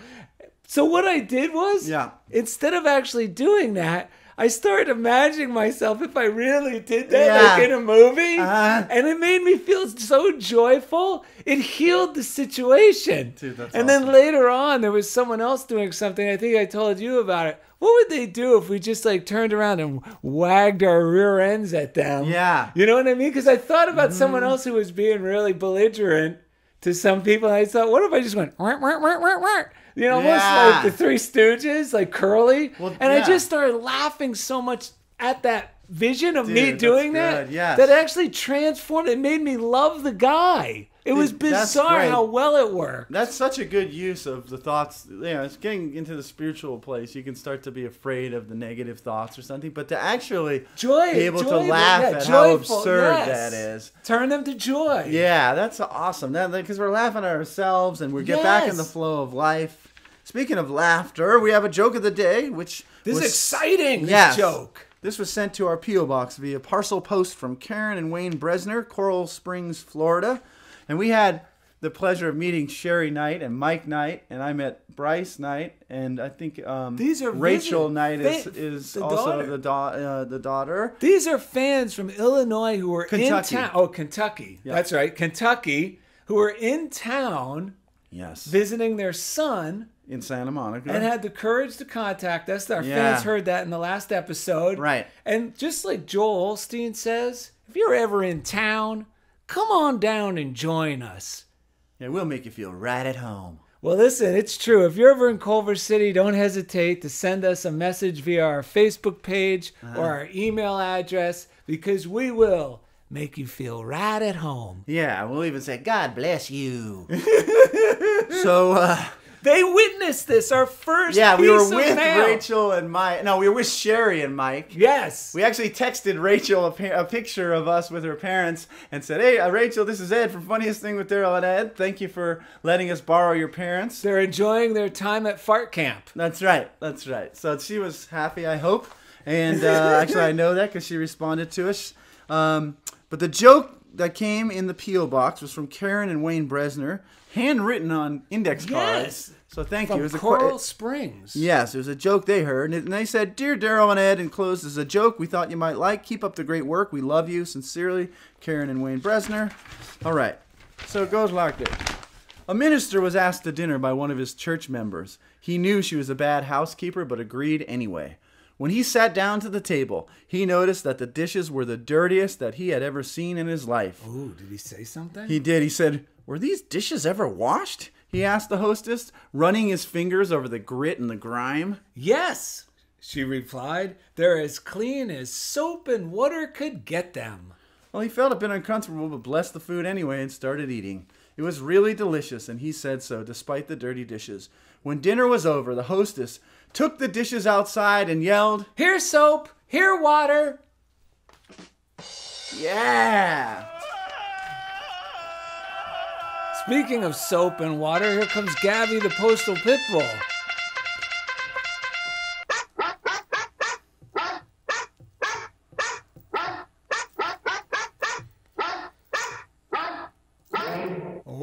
So what I did was, instead of actually doing that, I started imagining myself if I really did that, like in a movie, and it made me feel so joyful. It healed the situation. Dude, that's and awesome. then later on, there was someone else doing something. I think I told you about it. What would they do if we just like turned around and wagged our rear ends at them? Yeah. You know what I mean? Because I thought about someone else who was being really belligerent to some people. And I thought, what if I just went, wah, wah, wah, wah, wah? You know, almost like the Three Stooges, like Curly. Well, and I just started laughing so much at that vision of me doing that, yes. that actually transformed. It made me love the guy. It was bizarre how well it worked. That's such a good use of the thoughts. You know, it's getting into the spiritual place. You can start to be afraid of the negative thoughts or something, but to actually be able to laugh at how absurd that is. Turn them to joy. Yeah, that's awesome. Because we're laughing at ourselves and we get back in the flow of life. Speaking of laughter, we have a joke of the day, which this is exciting. Yes, this joke. This was sent to our P.O. Box via parcel post from Karen and Wayne Bresner, Coral Springs, Florida. And we had the pleasure of meeting Sherry Knight and Mike Knight, and I met Bryce Knight, and I think Rachel Knight is also the daughter. These are fans from Illinois who were Kentucky. in town. Oh, Kentucky. Yeah. That's right. Kentucky, who were in town visiting their son in Santa Monica. And had the courage to contact us. Our fans heard that in the last episode. Right. And just like Joel Osteen says, if you're ever in town, come on down and join us. Yeah, we'll make you feel right at home. Well, listen, it's true. If you're ever in Culver City, don't hesitate to send us a message via our Facebook page or our email address, because we will make you feel right at home. Yeah, we'll even say, God bless you. So, they witnessed this, our first we were with mail. Rachel and Mike. No, we were with Sherry and Mike. Yes. We actually texted Rachel a picture of us with her parents and said, hey, Rachel, this is Ed from Funniest Thing with Daryl and Ed. Thank you for letting us borrow your parents. They're enjoying their time at fart camp. That's right. That's right. So she was happy, I hope. And actually, I know that because she responded to us. But the joke that came in the P.O. Box was from Karen and Wayne Bresner, handwritten on index cards. So thank you. It was Coral Springs. Yes, it was a joke they heard. And they said, Dear Daryl and Ed, enclosed is a joke we thought you might like. Keep up the great work. We love you. Sincerely, Karen and Wayne Bresner. All right. So it goes like this. A minister was asked to dinner by one of his church members. He knew she was a bad housekeeper, but agreed anyway. When he sat down to the table, he noticed that the dishes were the dirtiest that he had ever seen in his life. Ooh, did he say something? He did. He said, "Were these dishes ever washed?" he asked the hostess, running his fingers over the grit and the grime. Yes, she replied. They're as clean as soap and water could get them. Well, he felt a bit uncomfortable, but blessed the food anyway and started eating. It was really delicious, and he said so, despite the dirty dishes. When dinner was over, the hostess took the dishes outside and yelled, "Here soap, here water." "Yeah!" Speaking of soap and water, here comes Gabby the postal pit bull.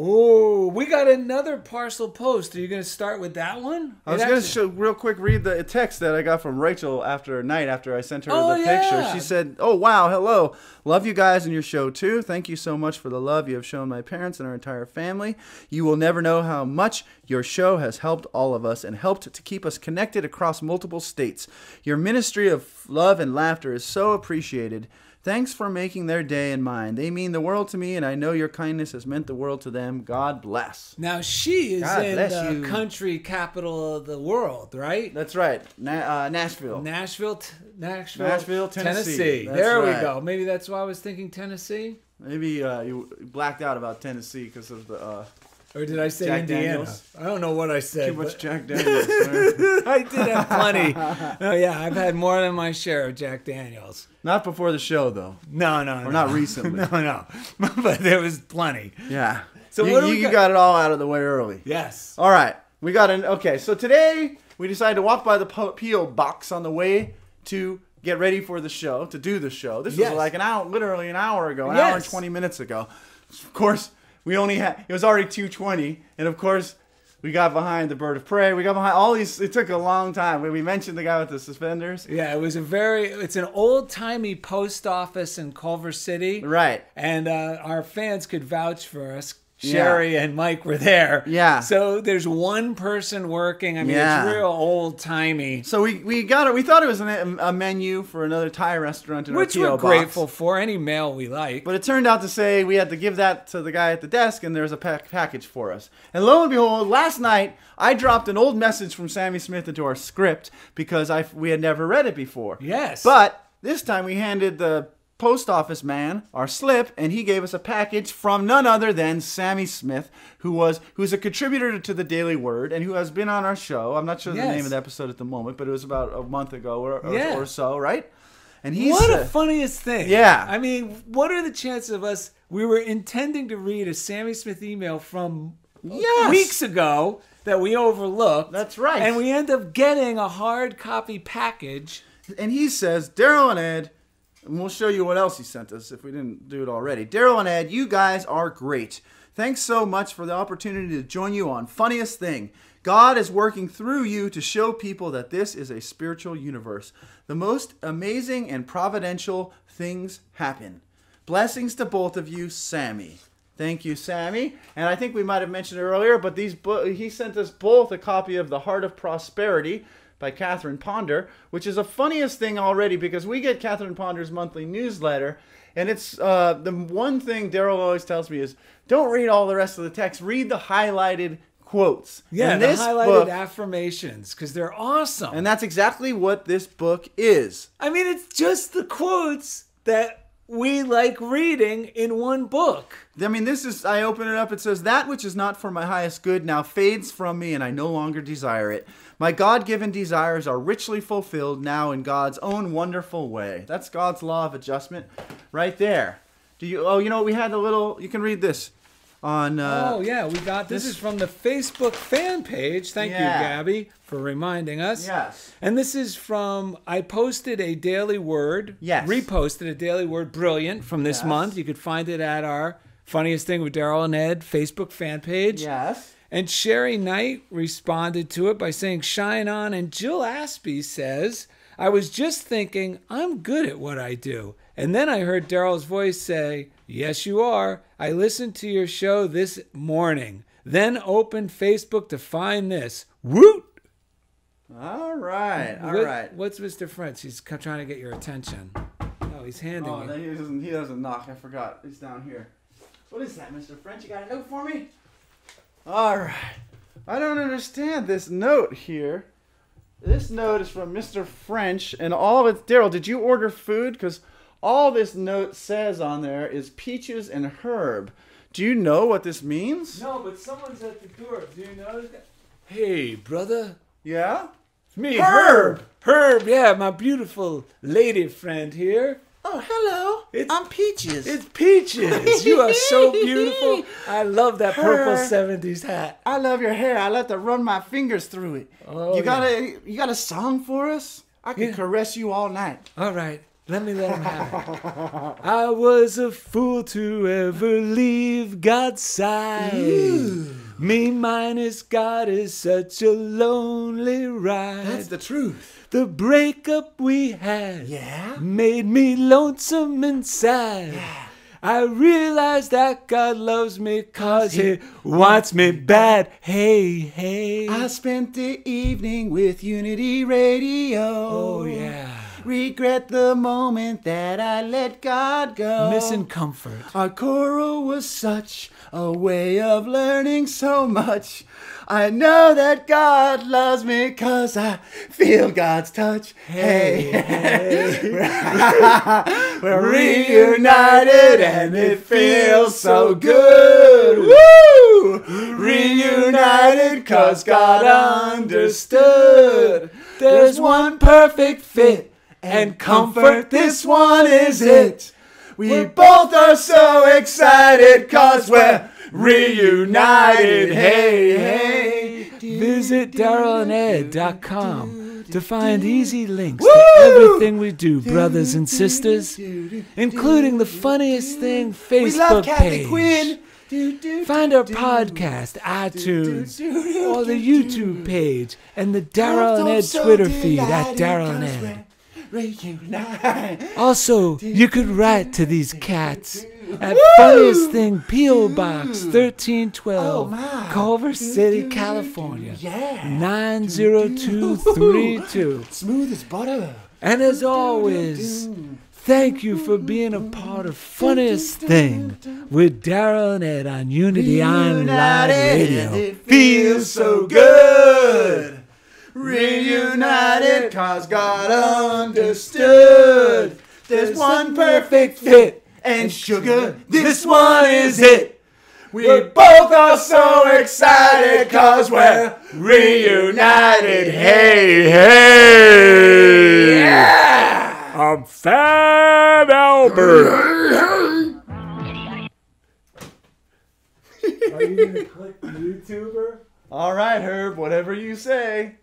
Oh, we got another parcel post. Are you going to start with that one? I was going to real quick read the text that I got from Rachel after I sent her the picture. She said, "Oh, wow, hello. Love you guys and your show, too. Thank you so much for the love you have shown my parents and our entire family. You will never know how much your show has helped all of us and helped to keep us connected across multiple states. Your ministry of love and laughter is so appreciated. Thanks for making their day and mine. They mean the world to me, and I know your kindness has meant the world to them. God bless." Now, she is in the country capital of the world, right? That's right. Nashville. Nashville, Tennessee. There we go. Maybe that's why I was thinking Tennessee. Maybe you blacked out about Tennessee because of the... Or did I say Jack Indiana? Daniels? I don't know what I said. Too much Jack Daniels. I did have plenty. Oh, yeah, I've had more than my share of Jack Daniels. Not before the show, though. No. Or not recently. No. But there was plenty. Yeah. So you got it all out of the way early. Yes. All right. Okay, so today we decided to walk by the P.O. box on the way to get ready for the show, to do the show. This was like literally an hour ago, an hour and 20 minutes ago. Of course, it was already 2:20, and of course, we got behind the bird of prey. We got behind all these. It took a long time. We mentioned the guy with the suspenders. Yeah, it's an old-timey post office in Culver City. Right. And our fans could vouch for us. Sherry and Mike were there. Yeah. So there's one person working. I mean, it's real old-timey. So we got it. We thought it was a menu for another Thai restaurant in our P.O. box. Which we're grateful for. Any mail we like. But it turned out to say we had to give that to the guy at the desk, and there's a package for us. And lo and behold, last night, I dropped an old message from Sammy Smith into our script because we had never read it before. Yes. But this time we handed the post office man our slip, and he gave us a package from none other than Sammy Smith, who's a contributor to the Daily Word and who has been on our show. I'm not sure the name of the episode at the moment, but it was about a month ago or so, right? And he's the funniest thing. Yeah. I mean, what are the chances of us? We were intending to read a Sammy Smith email from weeks ago that we overlooked. That's right. And we end up getting a hard copy package. And he says, "Daryl and Ed," and we'll show you what else he sent us if we didn't do it already. "Daryl and Ed, you guys are great. Thanks so much for the opportunity to join you on Funniest Thing. God is working through you to show people that this is a spiritual universe. The most amazing and providential things happen. Blessings to both of you, Sammy." Thank you, Sammy. And I think we might have mentioned it earlier, but he sent us both a copy of The Heart of Prosperity by Catherine Ponder, which is a Funniest Thing already because we get Catherine Ponder's monthly newsletter, and it's the one thing Daryl always tells me is don't read all the rest of the text, read the highlighted quotes. Yeah, the highlighted affirmations, because they're awesome. And that's exactly what this book is. I mean, it's just the quotes that we like reading in one book. I mean, I open it up, it says, "That which is not for my highest good now fades from me, and I no longer desire it. My God-given desires are richly fulfilled now in God's own wonderful way." That's God's law of adjustment right there. We had you can read this on... we got this is from the Facebook fan page. Thank you, Gabby, for reminding us. Yes. And this is from, I posted a Daily Word. Yes. Reposted a Daily Word Brilliant from this month. You could find it at our Funniest Thing with Daryl and Ed Facebook fan page. Yes. And Sherry Knight responded to it by saying, "Shine on." And Jill Aspie says, "I was just thinking, I'm good at what I do. And then I heard Daryl's voice say, 'Yes, you are. I listened to your show this morning. Then opened Facebook to find this. Woot!'" All right. All What- right. What's Mr. French? He's trying to get your attention. Oh, he's handing Oh, you. no, he doesn't knock. I forgot. He's down here. What is that, Mr. French? You got a note for me? All right. I don't understand this note here. This note is from Mr. French, and all of it. Daryl, did you order food? Because all this note says on there is peaches and herb. Do you know what this means? No, but someone's at the door. Do you know that? Hey, brother. Yeah? It's me, Herb. Herb, yeah, my beautiful lady friend here. Oh, hello. I'm Peaches. It's Peaches. You are so beautiful. I love that purple Herb. 70s hat. I love your hair. I like to run my fingers through it. Oh, you got a song for us? I can caress you all night. All right, let him have it. I was a fool to ever leave God's side. Me minus God is such a lonely ride. That's the truth. The breakup we had made me lonesome inside. I realized that God loves me 'cause he wants me bad. Hey, hey. I spent the evening with Unity Radio. Oh, yeah. Regret the moment that I let God go. Missing comfort. Our choral was such a way of learning so much. I know that God loves me 'cause I feel God's touch. Hey, we're reunited and it feels so good. Woo! Reunited 'cause God understood. There's one perfect fit and comfort, this one is it. We both are so excited 'cause we're reunited. Hey, hey. Visit DarylandEd.com to find easy links to everything we do, brothers and sisters, including the funniest thing Facebook We love Cathie page. Quinn. Find our podcast, iTunes, or the YouTube page, and the Daryl and Ed Twitter feed at Daryl and Ed. Also, you could write to these cats at Funniest Thing P.O. Box 1312, Culver City, California, 90232. Smooth as butter. And as always, thank you for being a part of Funniest Thing with Daryl and Ed on Unity Online Radio. It feels so good. Reunited 'cause God understood. There's one perfect fit, and sugar, this one is it. We both are so excited 'cause we're reunited. Hey, hey. Yeah. I'm Fab Albert. Are you going to click YouTuber? All right, Herb, whatever you say.